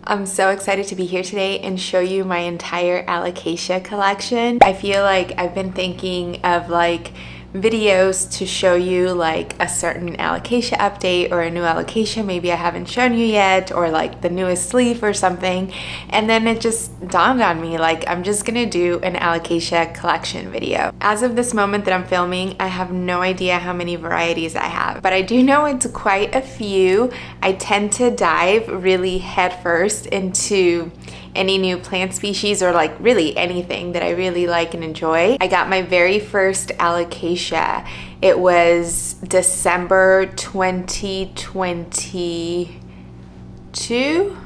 I'm so excited to be here today and show you my entire Alocasia collection. I feel like I've been thinking of videos to show you a certain Alocasia update or a new Alocasia maybe I haven't shown you yet, or the newest leaf or something, and then it just dawned on me I'm just gonna do an Alocasia collection video. As of this moment that I'm filming, I have no idea how many varieties I have, but I do know it's quite a few. I tend to dive really headfirst into any new plant species or really anything that I really like and enjoy. I got my very first Alocasia. It was December 2022.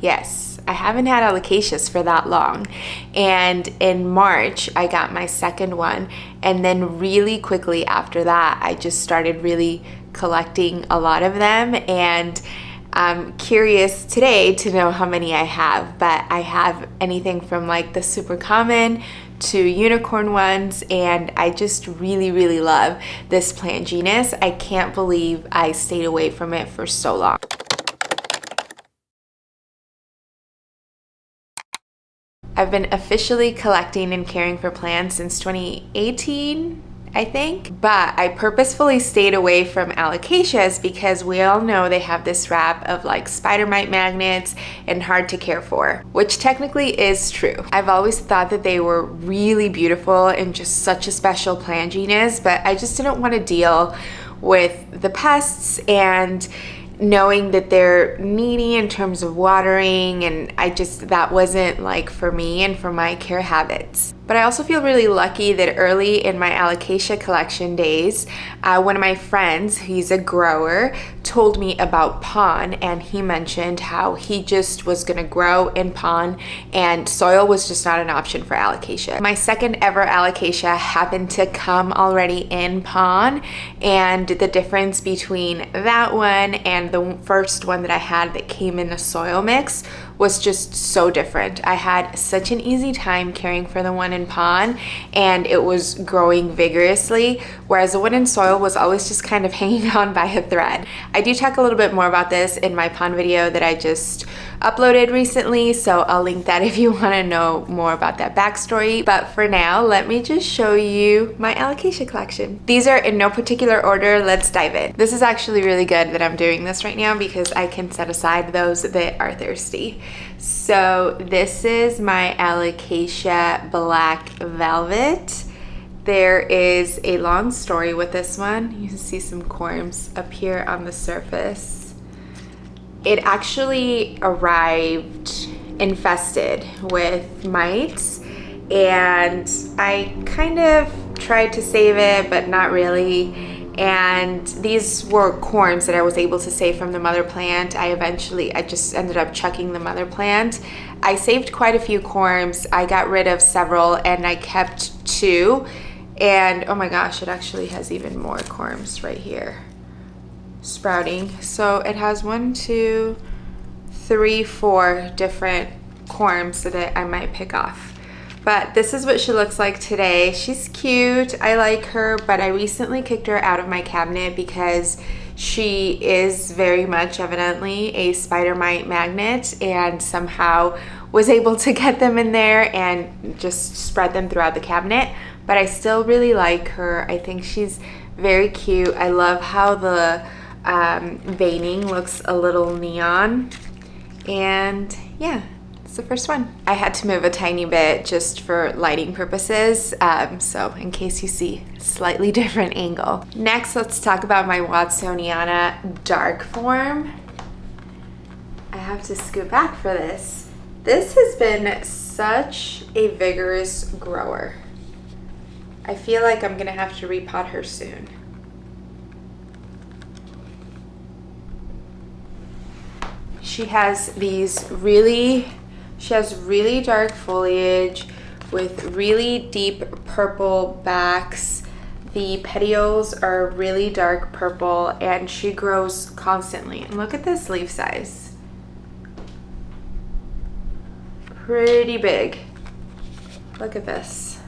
Yes, I haven't had Alocasias for that long. And in March, I got my second one. And then really quickly after that, I just started really collecting a lot of them. And I'm curious today to know how many I have, but I have anything from the super common to unicorn ones, and I just really love this plant genus. I can't believe I stayed away from it for so long. I've been officially collecting and caring for plants since 2018, I think, but I purposefully stayed away from Alocasias because we all know they have this rap of spider mite magnets and hard to care for, which technically is true. I've always thought that they were really beautiful and just such a special plant genus, but I just didn't want to deal with the pests and knowing that they're needy in terms of watering, and that wasn't for me and for my care habits. But I also feel really lucky that early in my Alocasia collection days, one of my friends, he's a grower, told me about pond, and he mentioned how he just was gonna grow in pond and soil was just not an option for Alocasia. My second ever Alocasia happened to come already in pond, and the difference between that one and the first one that I had that came in a soil mix was just so different. I had such an easy time caring for the one in pond, and it was growing vigorously, whereas the one in soil was always just kind of hanging on by a thread. I do talk a little bit more about this in my pond video that I just uploaded recently, so I'll link that if you want to know more about that backstory. But for now, let me just show you my Alocasia collection. These are in no particular order. Let's dive in. This is actually really good that I'm doing this right now because I can set aside those that are thirsty. So this is my Alocasia Black Velvet. There is a long story with this one. You can see some corms up here on the surface. It actually arrived infested with mites, and I kind of tried to save it, but not really. And these were corms that I was able to save from the mother plant. I just ended up chucking the mother plant. I saved quite a few corms. I got rid of several and I kept 2. And oh my gosh, it actually has even more corms right here sprouting. So it has 1, 2, 3, 4 different corms that I might pick off. But this is what she looks like today. She's cute, I like her, but I recently kicked her out of my cabinet because she is very much evidently a spider mite magnet, and somehow was able to get them in there and just spread them throughout the cabinet. But I still really like her. I think she's very cute. I love how the veining looks a little neon, and yeah. The first one. I had to move a tiny bit just for lighting purposes, so in case you see a slightly different angle. Next, let's talk about my Watsoniana dark form. I have to scoot back for this. This has been such a vigorous grower. I feel like I'm gonna have to repot her soon. She has really dark foliage with really deep purple backs. The petioles are really dark purple, and she grows constantly. And look at this leaf size. Pretty big. Look at this.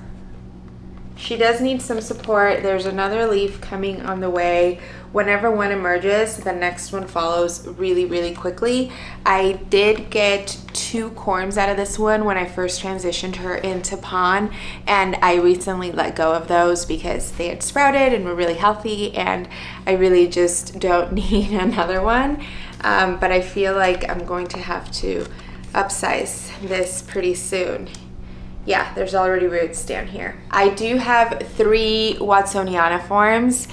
She does need some support. There's another leaf coming on the way whenever one emerges, the next one follows really quickly. I did get 2 corms out of this one when I first transitioned her into pon, and I recently let go of those because they had sprouted and were really healthy, and I really just don't need another one. But I feel like I'm going to have to upsize this pretty soon. Yeah, there's already roots down here. I do have 3 Watsoniana forms,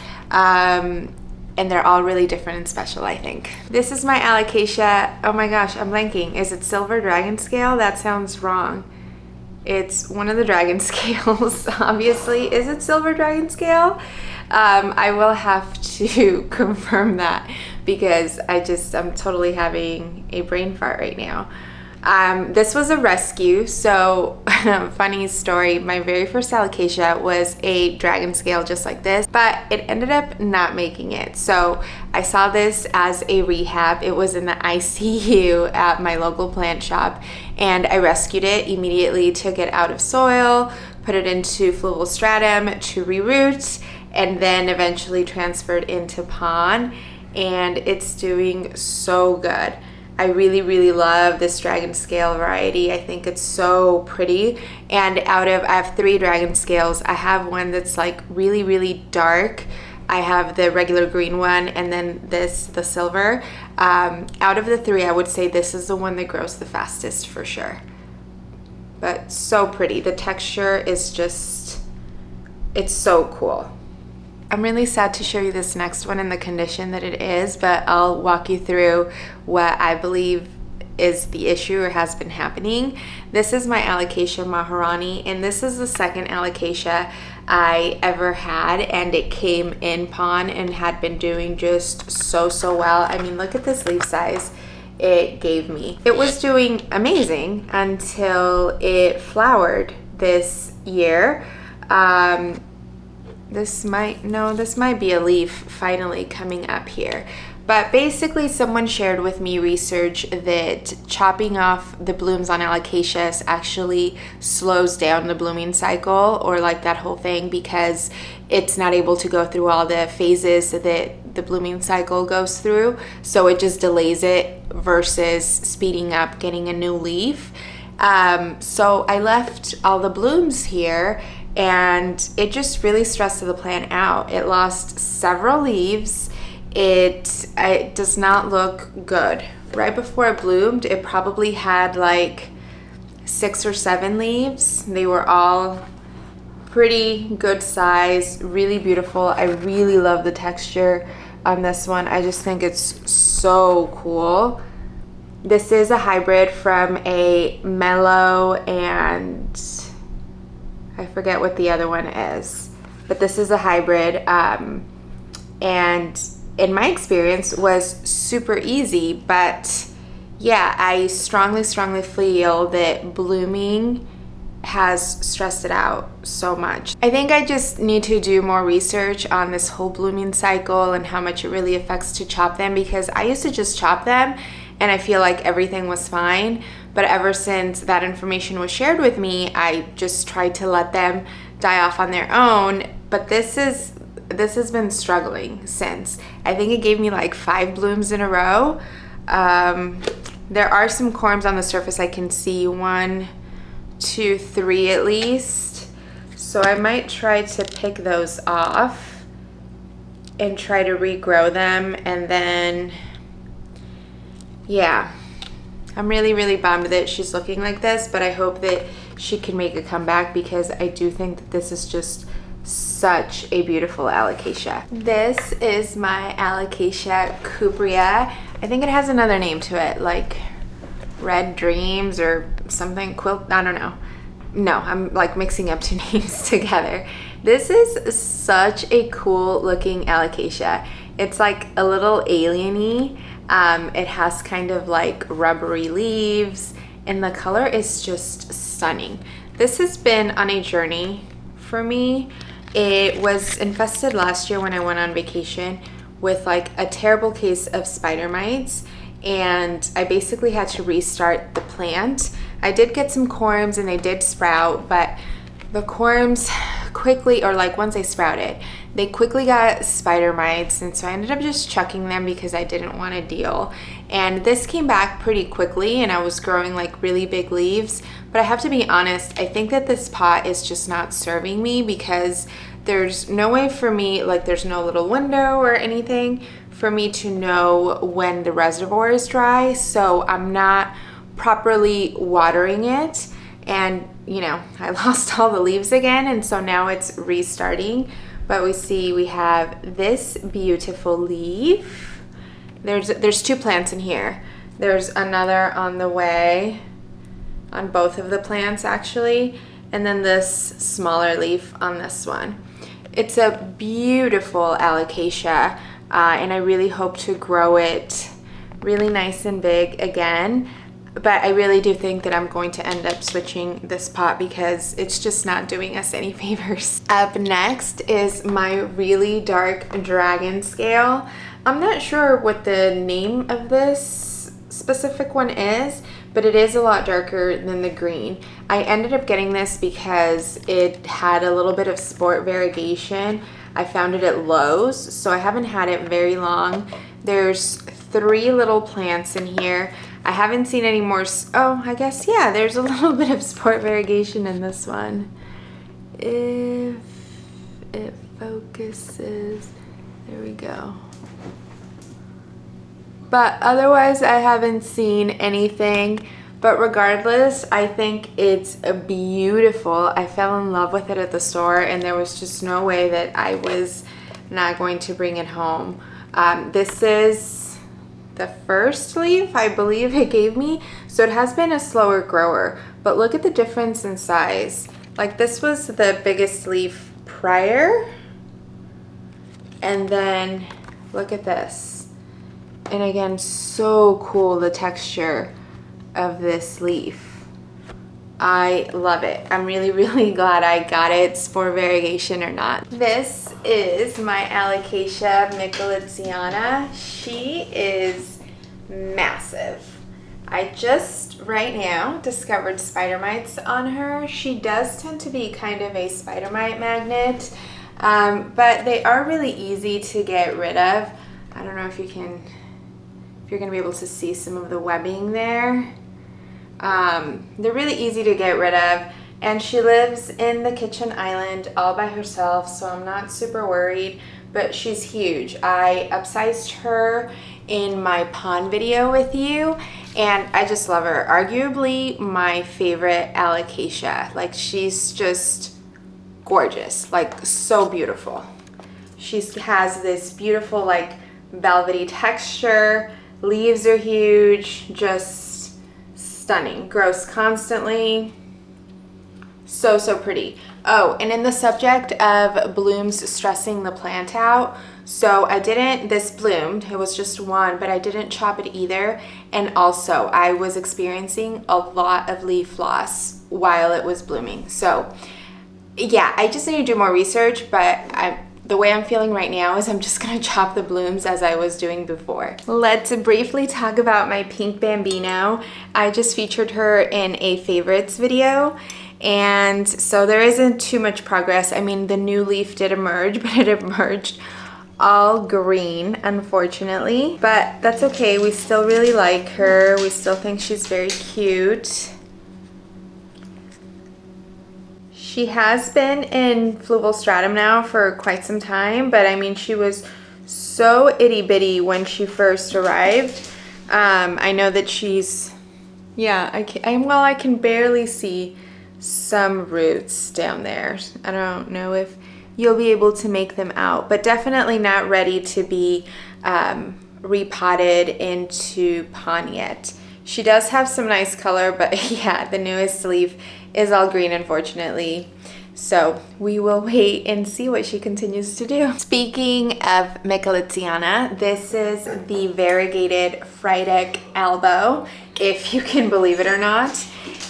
and they're all really different and special, I think. This is my alocasia. Oh my gosh, I'm blanking. Is it silver dragon scale? That sounds wrong. It's one of the dragon scales, obviously. Is it silver dragon scale? I will have to confirm that because I'm totally having a brain fart right now. This was a rescue, so funny story, my very first alocasia was a dragon scale just like this, but it ended up not making it. So I saw this as a rehab. It was in the ICU at my local plant shop, and I rescued it immediately, took it out of soil, put it into fluval stratum to reroot, and then eventually transferred into pon, and it's doing so good. I really love this dragon scale variety. I think it's so pretty. And I have 3 dragon scales. I have one that's like really dark. I have the regular green one, and then the silver. Out of the 3, I would say this is the one that grows the fastest for sure. But so pretty. The texture is just, it's so cool. I'm really sad to show you this next one in the condition that it is, but I'll walk you through what I believe is the issue or has been happening. This is my Alocasia Maharani, and this is the second alocasia I ever had, and it came in pon and had been doing just so well. I mean, look at this leaf size it gave me. It was doing amazing until it flowered this year. This might be a leaf finally coming up here. But basically someone shared with me research that chopping off the blooms on alocasias actually slows down the blooming cycle, or like that whole thing, because it's not able to go through all the phases that the blooming cycle goes through. So it just delays it versus speeding up getting a new leaf. So I left all the blooms here, and it just really stressed the plant out. It lost several leaves. It does not look good. Right before it bloomed, it probably had like 6 or 7 leaves. They were all pretty good size, really beautiful. I really love the texture on this one. I just think it's so cool. This is a hybrid from a Mellow and I forget what the other one is, but this is a hybrid, and in my experience was super easy. But yeah, I strongly feel that blooming has stressed it out so much. I think I just need to do more research on this whole blooming cycle and how much it really affects to chop them, because I used to just chop them and I feel like everything was fine. But ever since that information was shared with me, I just tried to let them die off on their own. But this has been struggling since. I think it gave me like 5 blooms in a row. There are some corms on the surface. I can see 1, 2, 3 at least. So I might try to pick those off and try to regrow them, and then yeah. I'm really bummed that she's looking like this, but I hope that she can make a comeback, because I do think that this is just such a beautiful alocasia. This is my Alocasia Cuprea. I think it has another name to it, like Red Dreams or something. Quilt, I don't know. No, I'm like mixing up 2 names together. This is such a cool looking alocasia. It's like a little alien-y. It has kind of like rubbery leaves, and the color is just stunning. This has been on a journey for me. It was infested last year when I went on vacation with like a terrible case of spider mites, and I basically had to restart the plant. I did get some corms and they did sprout, but the corms quickly, or like once they sprouted, they quickly got spider mites, and so I ended up just chucking them because I didn't want to deal. And this came back pretty quickly, and I was growing like really big leaves. But I have to be honest, I think that this pot is just not serving me, because there's no way for me, like there's no little window or anything for me to know when the reservoir is dry, so I'm not properly watering it. And you know, I lost all the leaves again, and so now it's restarting. But we have this beautiful leaf. There's two plants in here. There's another on the way, on both of the plants actually, and then this smaller leaf on this one. It's a beautiful alocasia, and I really hope to grow it really nice and big again. But I really do think that I'm going to end up switching this pot because it's just not doing us any favors. Up next is my really dark dragon scale. I'm not sure what the name of this specific one is, but it is a lot darker than the green. I ended up getting this because it had a little bit of sport variegation. I found it at Lowe's, so I haven't had it very long. There's 3 little plants in here. I haven't seen any more. Oh, I guess, yeah, there's a little bit of sport variegation in this one. If it focuses, there we go. But otherwise, I haven't seen anything. But regardless, I think it's beautiful. I fell in love with it at the store, and there was just no way that I was not going to bring it home. This is the first leaf I believe it gave me, so it has been a slower grower, but look at the difference in size. Like, this was the biggest leaf prior, and then look at this. And again, so cool, the texture of this leaf. I love it. I'm really, really glad I got it, spore variegation or not. This is my Alocasia Watsoniana. She is massive. I just right now discovered spider mites on her. She does tend to be kind of a spider mite magnet, but they are really easy to get rid of. I don't know if you're gonna be able to see some of the webbing there. They're really easy to get rid of, and she lives in the kitchen island all by herself, so I'm not super worried, but she's huge. I upsized her in my pond video with you, and I just love her. Arguably my favorite alocasia. Like, she's just gorgeous, like so beautiful. She has this beautiful like velvety texture. Leaves are huge, just stunning. Grows constantly. So pretty. Oh, and in the subject of blooms stressing the plant out, so this bloomed, it was just one, but I didn't chop it either. And also I was experiencing a lot of leaf loss while it was blooming. So yeah, I just need to do more research, but the way I'm feeling right now is I'm just gonna chop the blooms as I was doing before. Let's briefly talk about my pink Bambino. I just featured her in a favorites video, and so there isn't too much progress. I mean, the new leaf did emerge, but it emerged all green, unfortunately. But that's okay, we still really like her. We still think she's very cute. She has been in fluval stratum now for quite some time, but I mean, she was so itty bitty when she first arrived. I know that she's, yeah, I can barely see some roots down there. I don't know if you'll be able to make them out, but definitely not ready to be repotted into pond yet. She does have some nice color, but yeah, the newest leaf is all green, unfortunately. So we will wait and see what she continues to do. Speaking of Melanolona, this is the Variegated Frydek elbow, if you can believe it or not.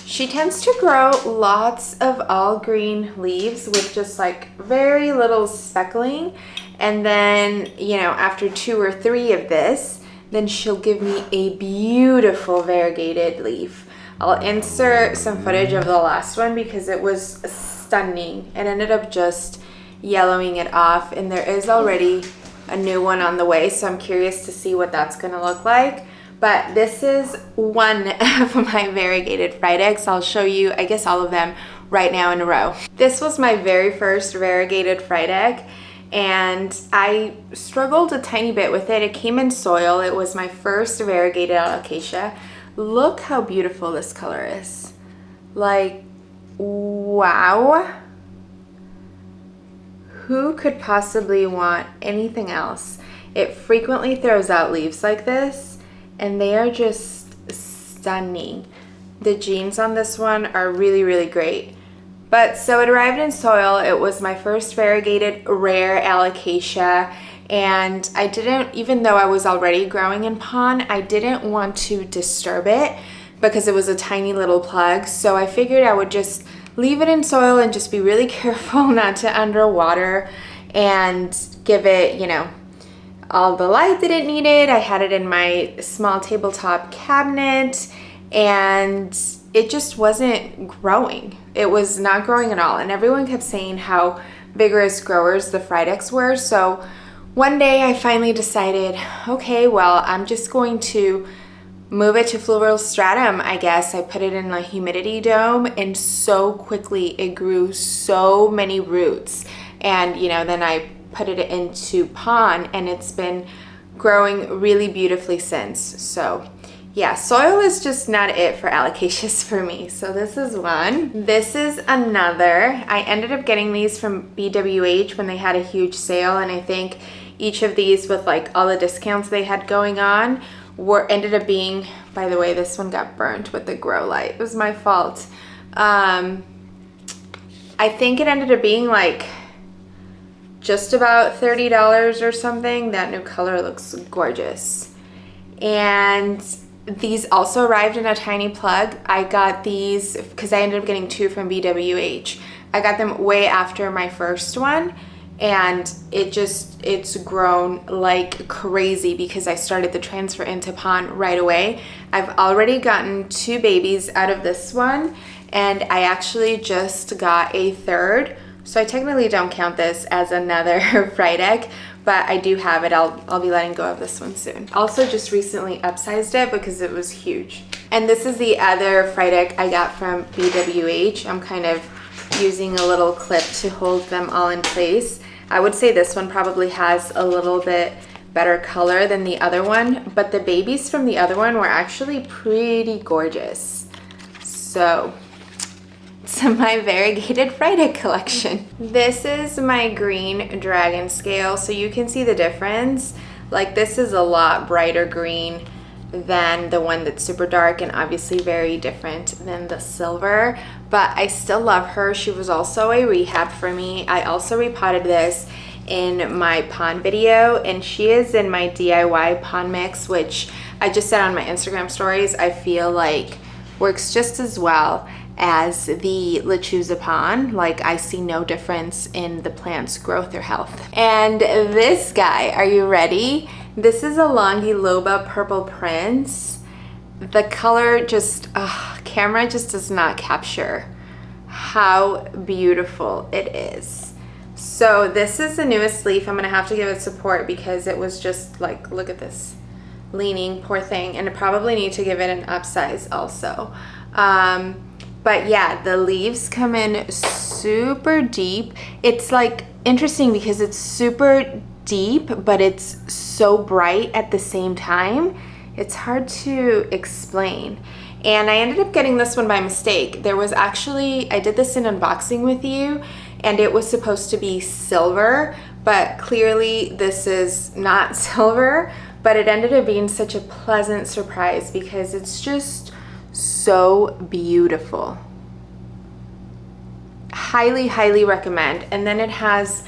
She tends to grow lots of all green leaves with just like very little speckling. And then, you know, after 2 or 3 of this, then she'll give me a beautiful variegated leaf. I'll insert some footage of the last one because it was stunning. stunning. It ended up just yellowing it off, and there is already a new one on the way, so I'm curious to see what that's gonna look like. But this is one of my variegated Frydeks. I'll show you, I guess, all of them right now in a row. This was my very first variegated Frydek, and I struggled a tiny bit with it. It came in soil. It was my first variegated alocasia. Look how beautiful this color is. Like, wow. Who could possibly want anything else? It frequently throws out leaves like this, and they are just stunning. The genes on this one are really, really great. But so it arrived in soil. It was my first variegated rare alocasia, and I didn't, even though I was already growing in pon, I didn't want to disturb it because it was a tiny little plug. So I figured I would just leave it in soil and just be really careful not to underwater and give it, you know, all the light that it needed. I had it in my small tabletop cabinet, and it just wasn't growing. It was not growing at all. And everyone kept saying how vigorous growers the Frydeks were. So one day I finally decided, okay, well, I'm just going to move it to fluvial stratum, I guess. I put it in a humidity dome, and so quickly it grew so many roots. And, you know, then I put it into pon, and it's been growing really beautifully since. So yeah, soil is just not it for alocasias for me. So this is one. This is another. I ended up getting these from BWH when they had a huge sale, and I think each of these, with like all the discounts they had going on, ended up being, by the way, this one got burnt with the grow light. It was my fault. I think it ended up being like just about $30 or something. That new color looks gorgeous. And these also arrived in a tiny plug. I got these because I ended up getting two from BWH. I got them way after my first one, and it's grown like crazy because I started the transfer into pon right away. I've already gotten two babies out of this one, and I actually just got a third. So I technically don't count this as another Frydek, but I do have it. I'll be letting go of this one soon. Also just recently upsized it because it was huge. And this is the other Frydek I got from BWH. I'm kind of using a little clip to hold them all in place. I would say this one probably has a little bit better color than the other one, but the babies from the other one were actually pretty gorgeous. So it's my Variegated Frydek collection. This is my green dragon scale, so you can see the difference. Like, this is a lot brighter green than the one that's super dark, and obviously very different than the silver, but I still love her. She was also a rehab for me. I also repotted this in my pon video, and she is in my DIY pon mix, which I just said on my Instagram stories, I feel like works just as well as the lechuza pon. Like, I see no difference in the plant's growth or health. And this guy, are you ready? This is a Longiloba Purple Prince. The color just, camera just does not capture how beautiful it is. So this is the newest leaf. I'm gonna have to give it support because it was just like, look at this, leaning, poor thing. And I probably need to give it an upsize also. But yeah, the leaves come in super deep. It's like interesting because it's super deep, but it's so bright at the same time. It's hard to explain. And I ended up getting this one by mistake. There was actually, I did this in unboxing with you, and it was supposed to be silver, but clearly this is not silver, but it ended up being such a pleasant surprise because it's just so beautiful. Highly, highly recommend. And then it has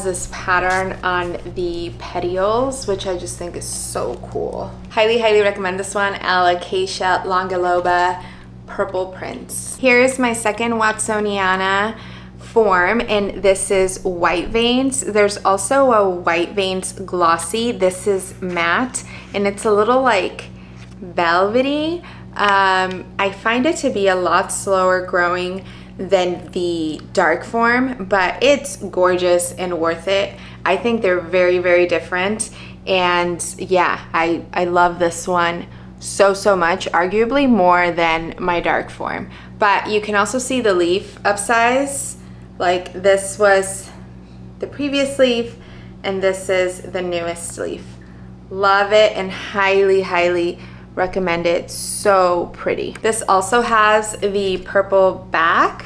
this pattern on the petioles, which I just think is so cool. Highly, highly recommend this one. Alocasia Longiloba Purple Prince. Here's my second Watsoniana form, and this is white veins. There's also a white veins glossy. This is matte, and it's a little like velvety. I find it to be a lot slower growing than the dark form, but it's gorgeous and worth it. I think they're very, very different. And yeah, I love this one so much, arguably more than my dark form. But you can also see the leaf upsize. Like this was the previous leaf and this is the newest leaf. Love it and highly recommend it. So pretty. This also has the purple back,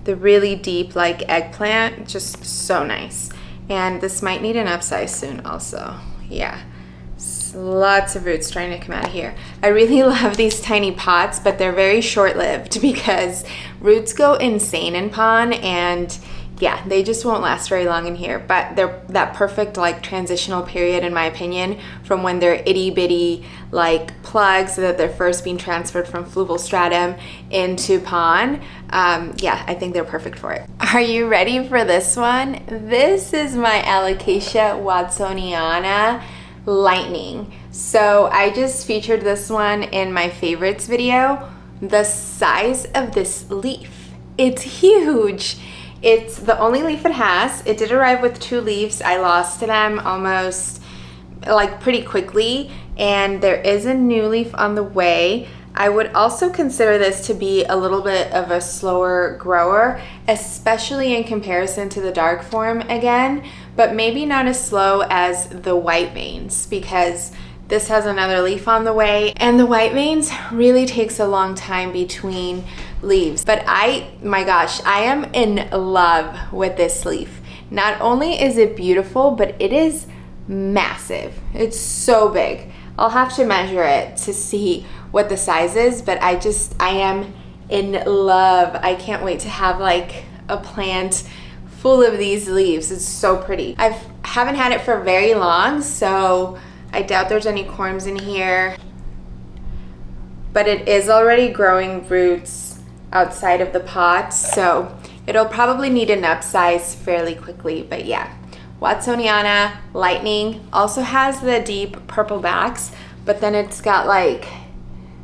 the really deep like eggplant, just so nice. And this might need an upsize soon also. Yeah, lots of roots trying to come out of here. I really love these tiny pots, but they're very short-lived because roots go insane in pon, and yeah, they just won't last very long in here. But they're that perfect like transitional period, in my opinion, from when they're itty bitty like plugs that they're first being transferred from fluval stratum into pon. Yeah, I think they're perfect for it. Are you ready for this one? This is my Alocasia Watsoniana Lightning. So I just featured this one in my favorites video. The size of this leaf, it's huge. It's the only leaf it has. It did arrive with 2 leaves. I lost them almost like pretty quickly, and there is a new leaf on the way. I would also consider this to be a little bit of a slower grower, especially in comparison to the dark form again, but maybe not as slow as the white veins, because this has another leaf on the way, and the white veins really takes a long time between leaves. But my gosh, I am in love with this leaf. Not only is it beautiful, but it is massive. It's so big. I'll have to measure it to see what the size is, but I am in love. I can't wait to have like a plant full of these leaves. It's so pretty. I haven't had it for very long, so I doubt there's any corms in here, but it is already growing roots outside of the pot, so it'll probably need an upsize fairly quickly. But yeah, Watsoniana Lightning also has the deep purple backs, but then it's got like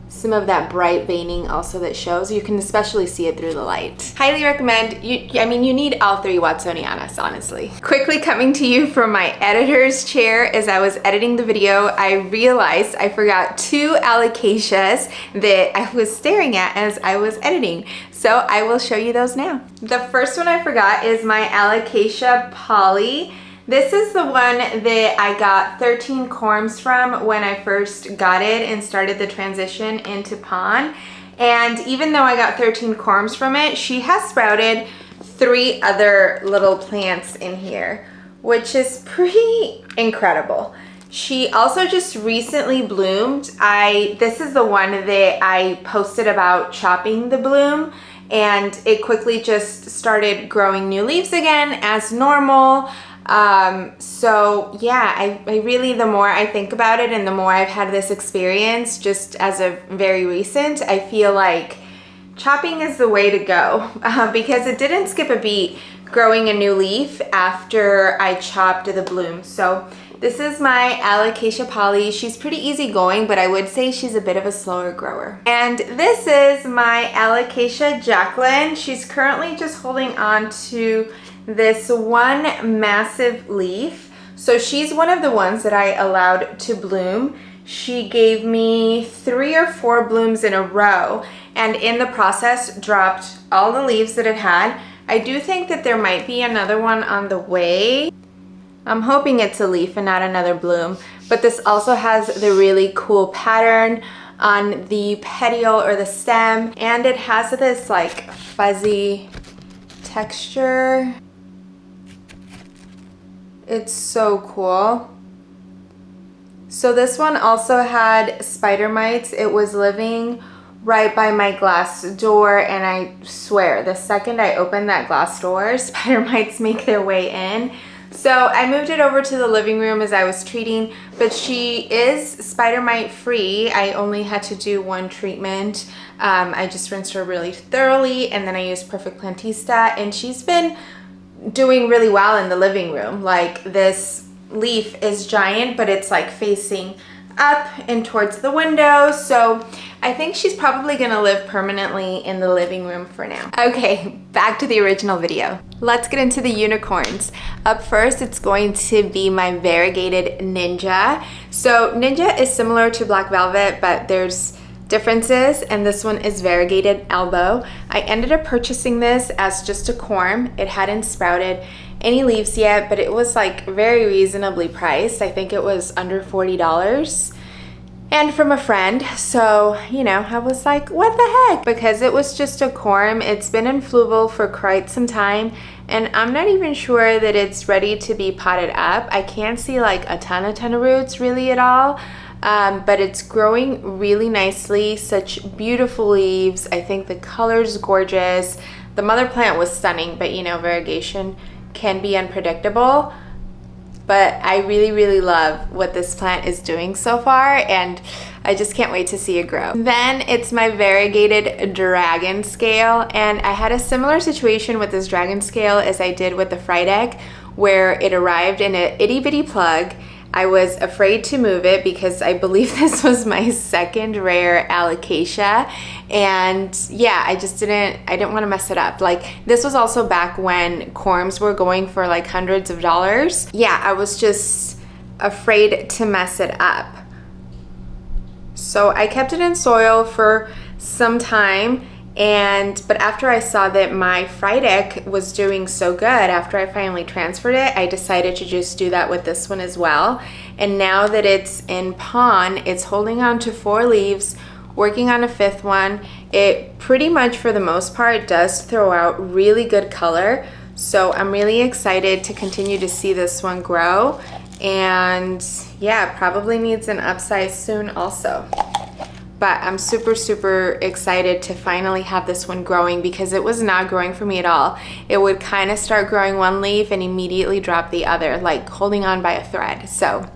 some of that bright veining also that shows. You can especially see it through the light. Highly recommend. You need all 3 Watsonianas, honestly. Quickly coming to you from my editor's chair, as I was editing the video, I realized I forgot 2 Alocasias that I was staring at as I was editing. So I will show you those now. The first one I forgot is my Alocasia Poly. This is the one that I got 13 corms from when I first got it and started the transition into pon. And even though I got 13 corms from it, she has sprouted 3 other little plants in here, which is pretty incredible. She also just recently bloomed. This is the one that I posted about chopping the bloom, and it quickly just started growing new leaves again as normal. So yeah, I really, the more I think about it and the more I've had this experience just as of very recent, I feel like chopping is the way to go, because it didn't skip a beat growing a new leaf after I chopped the bloom. So this is my Alocasia Poly. She's pretty easygoing, but I would say she's a bit of a slower grower. And this is my Alocasia Jacqueline. She's currently just holding on to this one massive leaf. So she's one of the ones that I allowed to bloom. She gave me 3 or 4 blooms in a row, and in the process dropped all the leaves that it had. I do think that there might be another one on the way. I'm hoping it's a leaf and not another bloom, but this also has the really cool pattern on the petiole or the stem, and it has this like fuzzy texture. It's so cool. So this one also had spider mites. It was living right by my glass door, and I swear the second I opened that glass door, spider mites make their way in. So I moved it over to the living room as I was treating, but she is spider mite free. I only had to do 1 treatment. I just rinsed her really thoroughly, and then I used Perfect Plantista, and she's been doing really well in the living room. Like, this leaf is giant, but it's like facing up and towards the window. So I think she's probably gonna live permanently in the living room for now. Okay, back to the original video. Let's get into the unicorns. Up first, it's going to be my variegated Ninja. So Ninja is similar to Black Velvet, but there's differences, and this one is variegated elbow. I ended up purchasing this as just a corm. It hadn't sprouted any leaves yet, but it was like very reasonably priced. I think it was under $40. And from a friend, so, you know, I was like, what the heck? Because it was just a corm. It's been in fluval for quite some time, and I'm not even sure that it's ready to be potted up. I can't see like a ton of roots really at all, but it's growing really nicely, such beautiful leaves. I think the color's gorgeous. The mother plant was stunning, but you know, variegation can be unpredictable. But I really love what this plant is doing so far, and I just can't wait to see it grow. Then it's my variegated dragon scale, and I had a similar situation with this dragon scale as I did with the Frydek, where it arrived in an itty bitty plug. I was afraid to move it because I believe this was my second rare Alocasia, and yeah, I didn't want to mess it up. Like, this was also back when corms were going for like hundreds of dollars. Yeah, I was just afraid to mess it up. So I kept it in soil for some time, but after I saw that my Frydek was doing so good, after I finally transferred it, I decided to just do that with this one as well. And now that it's in pon, it's holding on to 4 leaves, working on a 5th one. It pretty much, for the most part, does throw out really good color. So I'm really excited to continue to see this one grow. And yeah, probably needs an upsize soon also. But I'm super excited to finally have this one growing, because it was not growing for me at all. It would kind of start growing one leaf and immediately drop the other, like holding on by a thread. So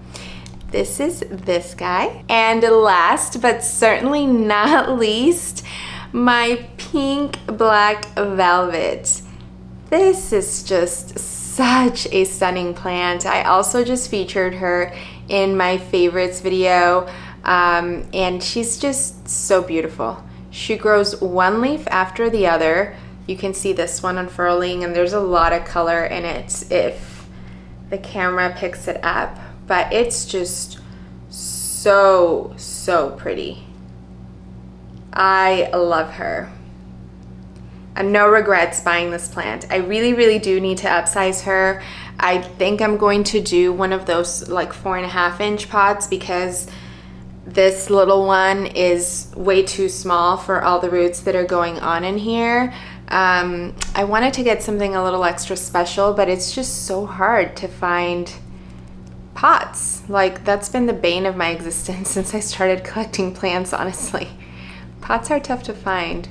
this is this guy. And last but certainly not least, my pink black velvet. This is just such a stunning plant. I also just featured her in my favorites video. And she's just so beautiful. She grows one leaf after the other. You can see this one unfurling, and there's a lot of color in it if the camera picks it up, but it's just so pretty. I love her. And no regrets buying this plant. I really do need to upsize her. I think I'm going to do one of those like 4.5-inch pots, because this little one is way too small for all the roots that are going on in here. I wanted to get something a little extra special, but it's just so hard to find pots. Like, that's been the bane of my existence since I started collecting plants, honestly. Pots are tough to find.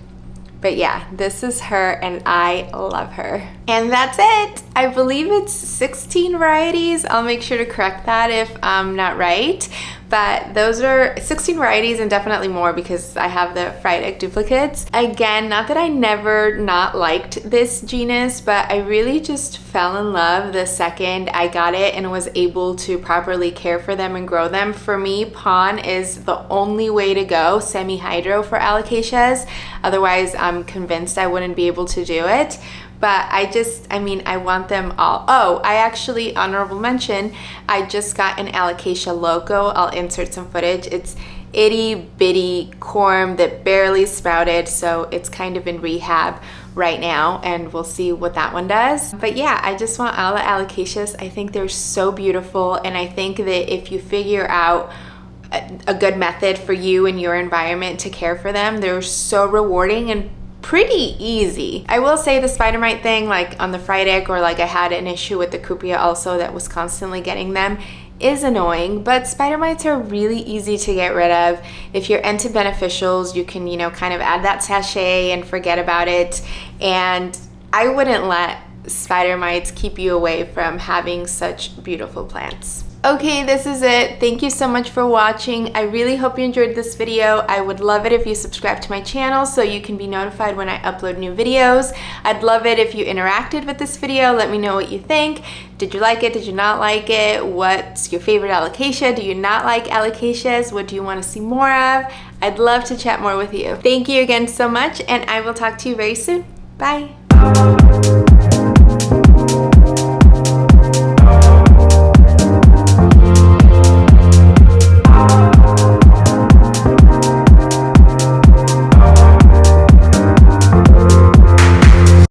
But yeah, this is her, and I love her. And that's it. I believe it's 16 varieties. I'll make sure to correct that if I'm not right. But those are 16 varieties, and definitely more because I have the Frydek duplicates. Again, not that I never not liked this genus, but I really just fell in love the second I got it and was able to properly care for them and grow them. For me, pon is the only way to go, semi-hydro for Alocasias. Otherwise, I'm convinced I wouldn't be able to do it. But I want them all. Oh, I actually, honorable mention, I just got an Alocasia Loco. I'll insert some footage. It's itty bitty corm that barely sprouted, so it's kind of in rehab right now, and we'll see what that one does. But yeah, I just want all the Alocasias. I think they're so beautiful, and I think that if you figure out a good method for you and your environment to care for them, they're so rewarding and pretty easy. I will say the spider mite thing, like on the Frydek, or like I had an issue with the Cuprea also that was constantly getting them, is annoying, but spider mites are really easy to get rid of. If you're into beneficials, you can, kind of add that sachet and forget about it. And I wouldn't let spider mites keep you away from having such beautiful plants. Okay, this is it. Thank you so much for watching. I really hope you enjoyed this video. I would love it if you subscribe to my channel so you can be notified when I upload new videos. I'd love it if you interacted with this video. Let me know what you think. Did you like it? Did you not like it? What's your favorite alocasia? Do you not like alocasias? What do you want to see more of? I'd love to chat more with you. Thank you again so much, and I will talk to you very soon. Bye.